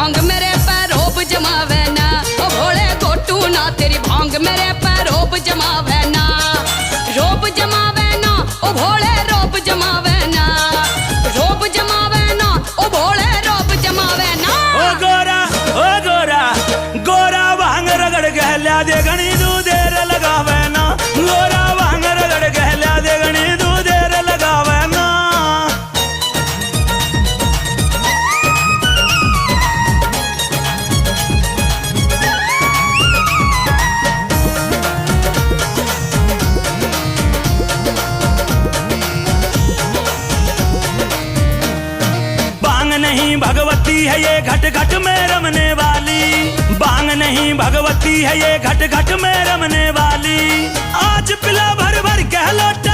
भांग मेरे पैरों जमावे ना, ओ भोले गोटू ना तेरी भांग मेरे पैरों जमावे ना, रोब जमावे ना, ओ भोले रोब जमावे ना, रोब जमावे ना, ओ भोले रोब जमावे ना। ओ गोरा गोरा भांग रगड़ गहल्या दे घनी दू देर लगावे ना, गोरा भांग रगड़ गहल्या दे घनी दू देर लगावे ना। बांग नहीं भगवती है ये घट घट में रमने वाली, बांग नहीं भगवती है ये घट घट में रमने वाली। आज पिला भर भर कह लोटा